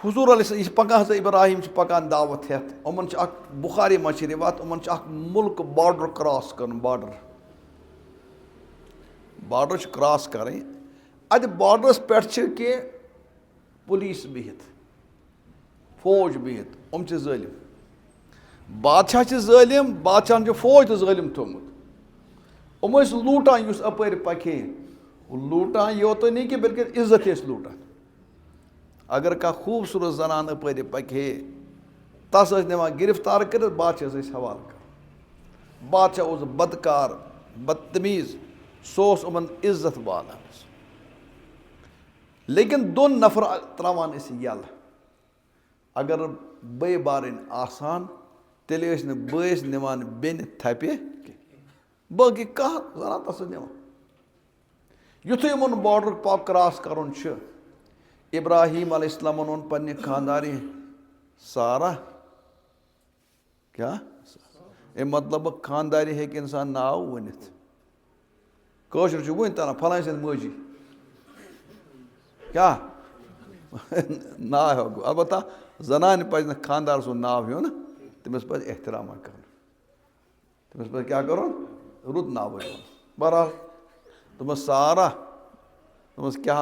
हुजूर यह पकान इब्राहिम पकान दावत हेत उमन बुखारी मज रिवात उमन मुल्क बॉर्डर क्रॉस कर बॉर्डर क्रॉस कर अत बॉर्डरस पे कि पुलिस बिहित फौज बिहित ज़ालिम बादशाह फौज तो ज़ालिम थोमुत लूटान अपर पखे लूटान योत नहीं कि बल्कि इज्जत लूटान अगर कह खूबसूरत जनान अपर पखे तस निवान गिरफ्तार कर बादशाह हवाल कर बादशाह बदकार बदतमीज सोस उमन इज्जत वाला लेकिन दोन नफर त्रावान यल अगर बे बारन आसान तेल बस निवान बेन थपे बाकी कह जरा तस निवान युथु यमन बॉर्डर पाक क्रॉस करुन इब्राहिम अलैहिस्सलाम ओन पन्ने खानदारी सारा क्या मतलब खानदारी हे इंसान नाव वनित कशर वन तरह फलान सद मजी क्या नाव हो अलबत्ता जनान पज खानदार सुन नाव हेन तमिस पज एहतराम कर तमिस पज क्या कर रुत नाव बहरहाल दोपस सारा दोपस क्या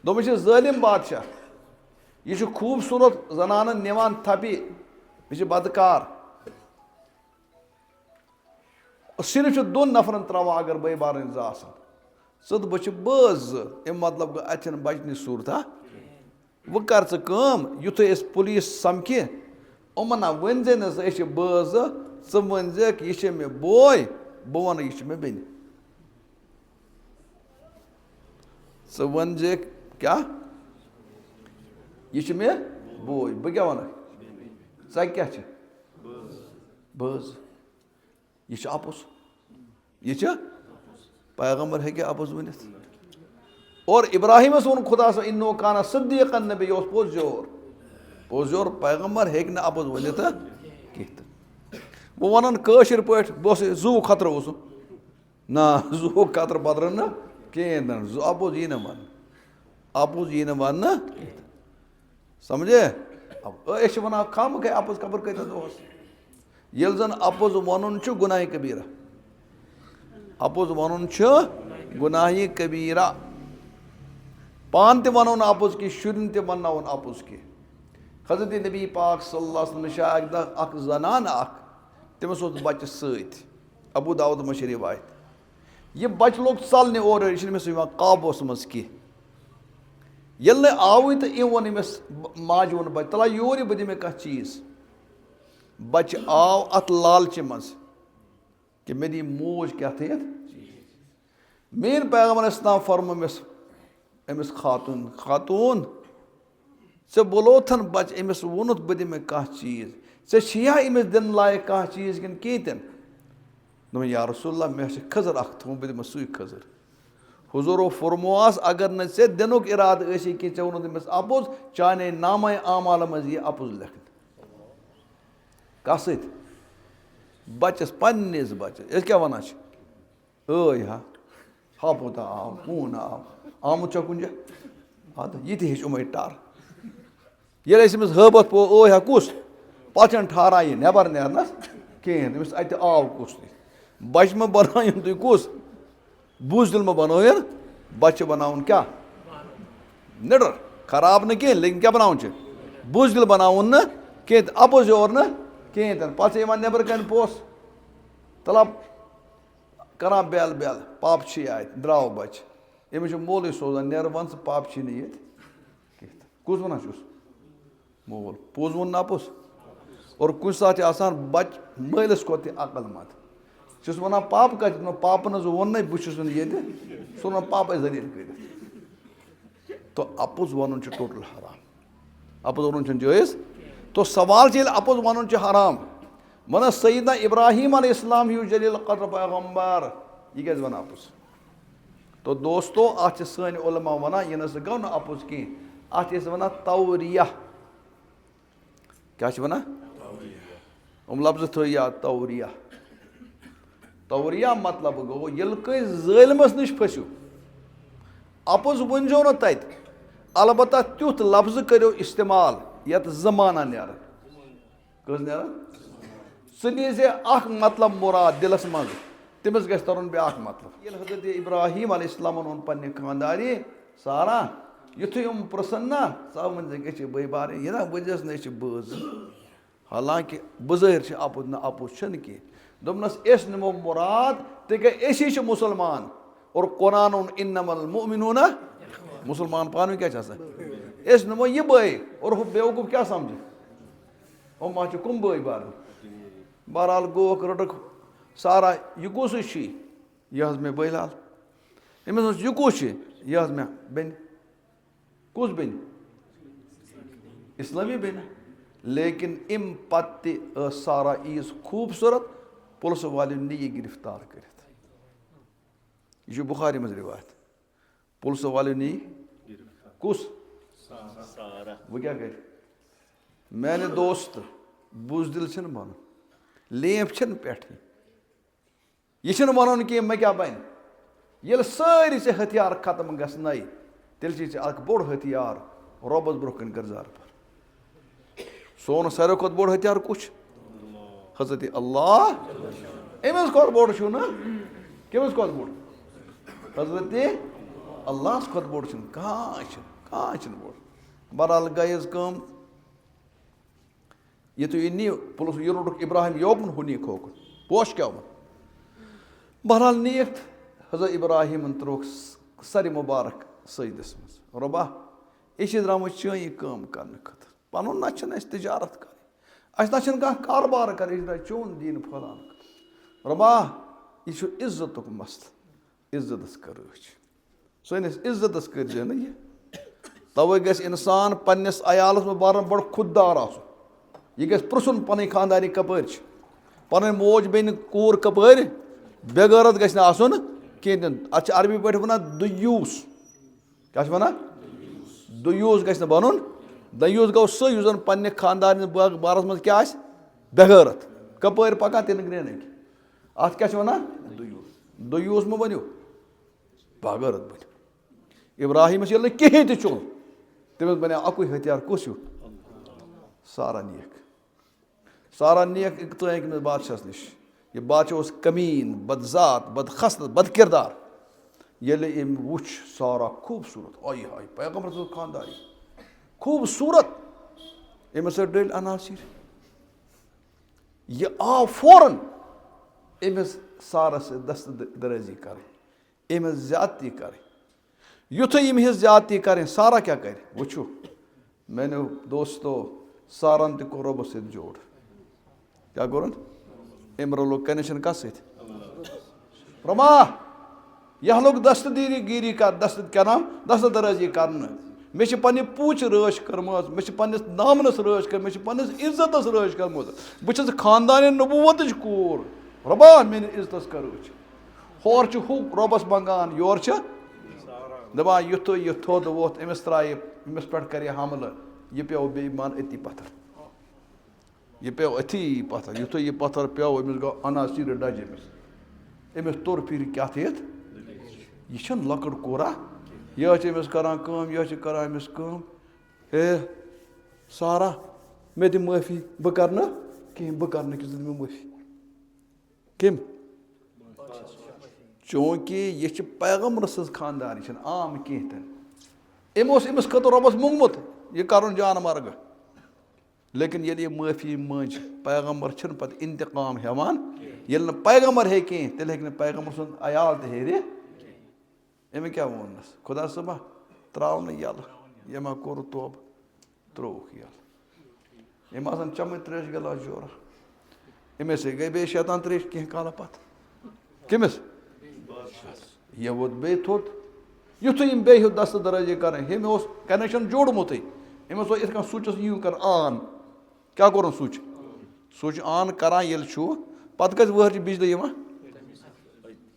दोपस ज़ालिम बादशाह यह खूबसूरत जनान निवान थपि यह बदकार सिर्फ दोन नफरन त्रावान अगर बे बारन ज़द बच बज मतलब अन बचन सूरत वह कर युथ पुलिस समखि उमन वन बज वन यह मे बोय बह वन यह मे बेन वन क्या यह मे बोय बह क्या वन क्या बज यह अपुस यह पैगम्बर हे अपुज वन और इब्राहिमस वोन खुदा इन्नो काना सिद्दीक़न नबी पोज जोर पैगम्बर हे अपुज वन वो वन कशर पे बह जू खतर ना जू खतर बदर न कहें अपुज यी वन अपुज यी वन समझे वन खाम खे अपुज कबर कत ये जन अपुज वन गुनाह कबीरा अपुज वन गुनाह कबीरा पान तनो न अपुज कि शुरन त वन अपुज कि हजरत नबी पाक सल्लल्लाहु अलैहि वसल्लम अख जनान तमिस बच्चे सत अबू दाऊद मश रिवायत यह बच लोग चलने और यह काबोस मज कह ये आव तो अम वो अमिस माज वो बच तला योर बह दिमे कह चीज बच आव अत लालच मज कि मे दी मोज क्या थे मेन पैगम्बर इस्लाम फरम अमिस खातून खातून से बोलोथन बच अमिस वोनुत बह दिमे कह चीज या अमिस दिन लायक कह चीज कि कहें दोपन या रसूलल्लाह मे खजर अख थोम बह दिमस सुई खजर हुजूरो फरमोस अगर न से दिनुक इराद ऐसी कि चे वोनुत अमिस अपुज चाने नामा आमाल मज यह अपुज लेखन कस बचस पन्निस बचस क्या वन हा हापुत आव पून आव आमुत कुन यह हे टार ये हबत पो हा कुस पचन ठारा यह नबर नेरनस कहें अमिस अत आव कुस बच मे बनायन तुम कुस बुजदिल मे बनायन बच्चे बनावन क्या निडर खराब न कहें लेकिन क्या बनावन बुजदिल बनावन न कहें अपोज और न कहें पे नबर कन पोस तला करान बेल बेल पाप आय द्राव बच अमिस मोल सोजान नेर वन पाप ये कुस वन मोल पोज वो अपुस और कुछ सात बच मलिस को अकल मत चुस वन पाप कत पाप न वोन बहुत ये सो वन पाप जलील कर तो अपुज वन टोटल हराम अपुज वन जायज़ तो सवाल ये अपुज वन हराम वन सईदना इब्राहिम अलैहिस्सलाम हूँ जलील क़द्र पैगम्बर यह क्या वन अपुज तो दोस्तों अत सन उलमा वन यह ना गो ना अपुज कह अत वन तौरिया क्या वन लफ्ज थो याद तौरिया तौरिया मतलब गो ये ज़ालिमस नश फसू अपुज वनजो न तत अलबत्ता त्युथ लफ्ज करो इस्तेमाल यत जमाना नेर कस नेर नी जे अख मतलब मुराद दिलस मज तमिस गस तरन ब्याख मतलब ये हजरत इब्राहिम अलैहिस्सलाम ओन पन्ने खानदारी सारा युथु यम प्रसन्ना सब मन जे बई बारे ये ना बजस न बज हालांकि बजर आपुज न आपुज छन की दोपनस एस नमो मुराद ते मुसलमान और कुरान इन्नमल मुमिनूना मुसलमान पान क्या एस नमो ये बई और बेवकूफ क्या समझे ओ मा कुम बई बार बहरहाल गोक रटक सारा यह कुस यह मे बई लाल अमिस यह कुस यह मे बेन कुस बेन इस्लामी बेन लेकिन इम पत्ति सारा ईज खूबसूरत पुलिस वाले ने यह गिरफ्तार कर यह बुखारी मज रिवायत पुलिस वाले ने कुस वो क्या कर मैंने दोस्त बुजदिल बन लेप पे यह वन कि मे क्या बन ये सारी से हथियार खत्म गई तेल बोड़ हथियार रबस ब्रोह कन गर्जार पर सोन सारे खुद बोड़ हथियार कुछ हजरत अल्लाह अमिस खुद बोड़ छु ना कमिस खुद बोड़ हजरत अल्लाह खुद बोड़ कहाँ बोड़ बहरहाल गयस कम ये तो इन पुलिस ये रोट इब्राहिम योबन हुनी खोक पोश क्या बहरहाल नीक हजरत इब्राहिम त्रोक सर मुबारक सईदस मज रबा यह द्राम चैन कम कर खतर पन ना तजारत कर ना कारोबार कर चोन दीन फैलान रबा यह इज्जत मसल इज्जत कर सनिस इज्जत कर ना यह तवे गस इंसान पन्नस अयालस में बार बड़ खुददार आसुन यह गस पृछुन पन खानदानी कपर पन मोज बेन कूर कपर बेगैरत गस आसन कहें अत अरबी पे वन दुयूस क्या वन दुयूस गस बन दुयूस गो सह जन पन्ने खानदान बारस मज क्या बेगैरत कपर पकान तीन ग्रेन अत क्या वन दुयूस मे बनो बेगैरत बन इब्राहिमस ये कहें तुल तमिस बने अकु हथियार कुस सारा नेक इकतम बादशाह नश यह बादशाह कमीन बदजात बदखसलत बद किरदार ये वुच सारा खूबसूरत आई हाय पैगम्बर खानदारी खूबसूरत अमिस डल अनासिर यह आव फौरन अमिस सारस दस्त दराजी कर अमिस ज्यादती कर युथ यम ज्यादती करें सारा क्या कर वो मैंने दोस्तों सारन तो रब सत जोड़ क्या कोरन अम रलो कनेक्शन कस रमा यह लोग दस्तगिरी कर दस्त क्या नाम दस्त दराजी कर मे पन्ने पूछ रश कर्म मे पन्निस नामनस रश कर मे पन्निस इज्जतस रश कर्म बस खानदान नबूवत कूर रबा मेन इज्जतस कर हौर हु रबस मंगान योर दपान युथ यह थोद वोत अमिस त्राय अमिस पे कर हमल यह पे बे मान अति पत्थर यह पे अथी पत्थर युथ यह पत्थर पे अमिस गो अनासीर डज अमिस तोर फिर क्या यह लकड़ कोरा यह अमिस करान यह करान अमिस हे सारा मे दि माफी बह कर कहें बह कर मे माफी कम चूंकि यह पैगम्बर सज खानदार यह आम कहें अमिस खत रबस मोंगमुत यह कर जान मर्ग लेकिन ये माफी मज पैगम्बर पे इंतकाम हेवान ये पैगम्बर हे कहें तेल हे पैगम्बर सुन अयाल हेरे अमे क्या वोनस खुदा सबा त्राव यल ये मा कोर तोब त्रोक यल यम चम त्रेश गिलास जोरा अमिस गई बे शैतान त्रेश कह काल पत कमिस यह वोत बे थोत युथ यम बे दस्त दराजी कर कनेक्शन जोड़मुत अमिस इत स्विचस यू कर आन क्या कोर स्विच आन करान ये पत कस वहर बिजली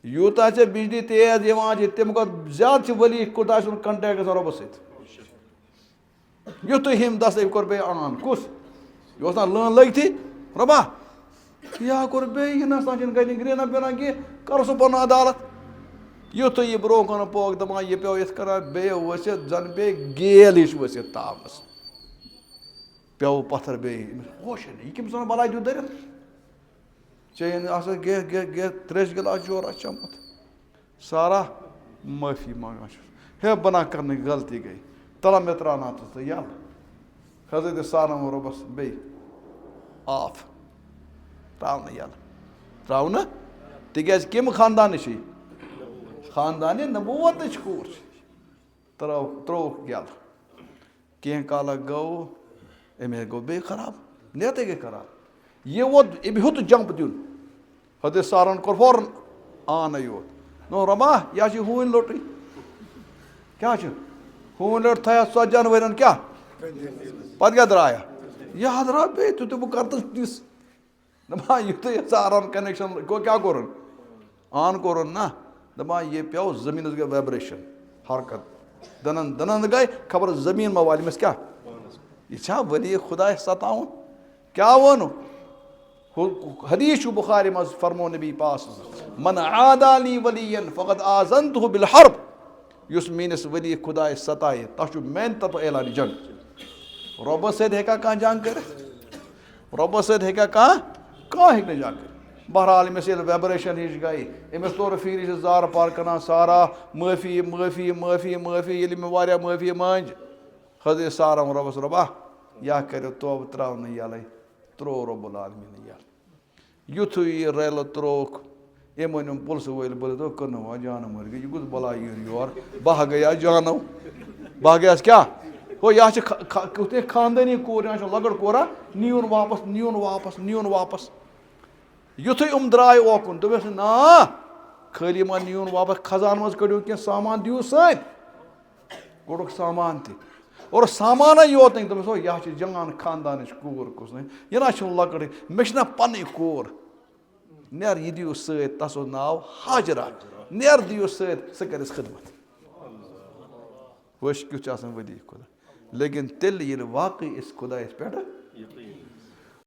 यूता से बिजली तेज तम ज्यादा वली कोता कंटेक्ट रबस युथ हम दस्त कोर बे आन कुस यह लन लगती रबा यह कोर बे ना गई ग्रेना पेना कह कर सह पन अदालत युथ यह ब्रो कन पोक दपान यह पे इत कर बे वसित जन पे गेल हिश वसित तावस पे पत्थर बे होश यह कम वन बला दू दर चेन गे गे गे त्रेश गिलास जोर चमत सारा माफी मांगा हे बना करने गलती गई तला मे त्राना तो यल हजरत सारा रोबस बे आफ त्रावन यल त्रावन तिज कम खानदान खानदान नबूवत कूर त्रोक गल कह काल गो अमे गो बे खराब नेत गई खराब यह वोत अम हेत जंप दिन हजरत सारन कोर फौरन आन योत नो रमा यह हून लोट क्या हून लोट था 40 वन क्या पे क्या द्राया यह द्रा बे तो बह कर दिस दपा युत सारन कनेक्शन गो क्या कोर आन कोर ना दपा यह पे जमीन गई वाइब्रेशन हरकत दनन दनन गई खबर जमीन मा वाल क्या यह वली खुदा सतावन क्या वनो हदीस बुखारी मज फरमो नबी पास मन आदाली वलियन फ़क़द आज़नतहु बिल हर्ब युस मीनिस वली खुदा सताए तह मैन तरफ ऐलान जंग रब सद हेका कह जंग कर रब सद हेका कह हे जंग कर बहरहाल अमिस वेबरेशन हिश गई अमिस तोर फिर जार पार कर सारा माफी माफी माफी माफी ये मे माफी मंज हजरत सारा रबस रबा यह कर तोब त्रावन यल त्रो रब्बुल आलमीन यल युथ यह रैल त्रोक अम वन पुलिस वल बोल तो कनो जान मर गई गुस बला योर बह गया जानो बह गया क्या हो यह खानदानी कोर लकड़ कोरा नीन वापस नीन वापस नीन वापस युथ द्राय ओकुन दोपस ना खाली मा नीन वापस खजान मज कड़ो क्या सामान दियो सत कोड़क सामान त और सामान योत नहीं दोपस यह जान खानदान कोर कुस यह ना लकड़ मे पन कोर नेर यह दियो सत तस नाव हाजरा नेर दियो सत सह कर खिदमत वश क्युत वली खुदा लेकिन तेल ये वाकई इस खुदा पे